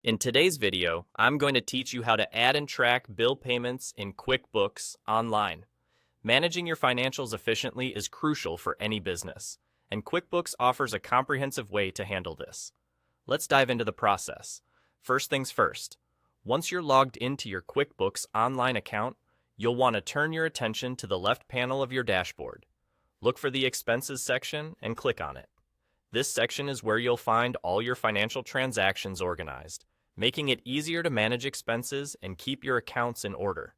In today's video, I'm going to teach you how to add and track bill payments in QuickBooks Online. Managing your financials efficiently is crucial for any business, and QuickBooks offers a comprehensive way to handle this. Let's dive into the process. First things first, once you're logged into your QuickBooks Online account, you'll want to turn your attention to the left panel of your dashboard. Look for the Expenses section and click on it. This section is where you'll find all your financial transactions organized, making it easier to manage expenses and keep your accounts in order.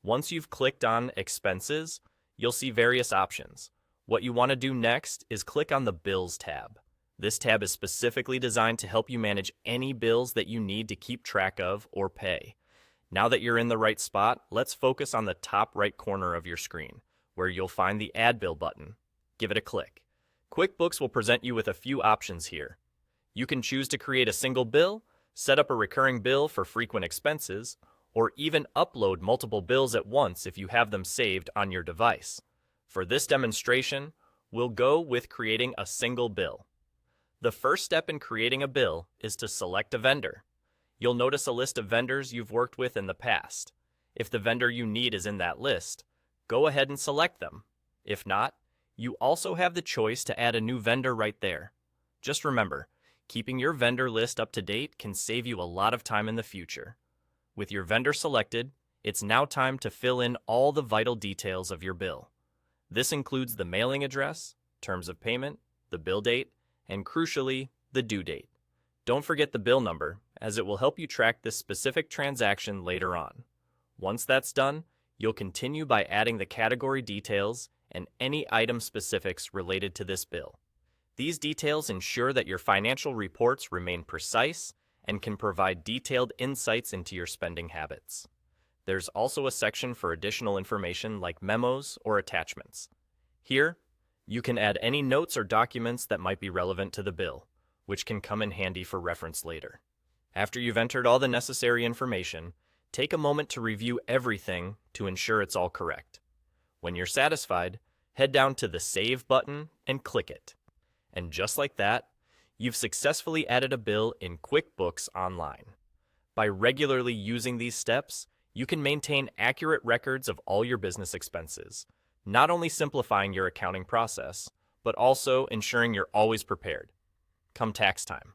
Once you've clicked on Expenses, you'll see various options. What you want to do next is click on the Bills tab. This tab is specifically designed to help you manage any bills that you need to keep track of or pay. Now that you're in the right spot, let's focus on the top right corner of your screen, where you'll find the Add Bill button. Give it a click. QuickBooks will present you with a few options here. You can choose to create a single bill, set up a recurring bill for frequent expenses, or even upload multiple bills at once if you have them saved on your device. For this demonstration, we'll go with creating a single bill. The first step in creating a bill is to select a vendor. You'll notice a list of vendors you've worked with in the past. If the vendor you need is in that list, go ahead and select them. If not, you also have the choice to add a new vendor right there. Just remember, keeping your vendor list up to date can save you a lot of time in the future. With your vendor selected, it's now time to fill in all the vital details of your bill. This includes the mailing address, terms of payment, the bill date, and crucially, the due date. Don't forget the bill number, as it will help you track this specific transaction later on. Once that's done, you'll continue by adding the category details and any item specifics related to this bill. These details ensure that your financial reports remain precise and can provide detailed insights into your spending habits. There's also a section for additional information like memos or attachments. Here, you can add any notes or documents that might be relevant to the bill, which can come in handy for reference later. After you've entered all the necessary information, take a moment to review everything to ensure it's all correct. When you're satisfied, head down to the Save button and click it. And just like that, you've successfully added a bill in QuickBooks Online. By regularly using these steps, you can maintain accurate records of all your business expenses, not only simplifying your accounting process, but also ensuring you're always prepared come tax time.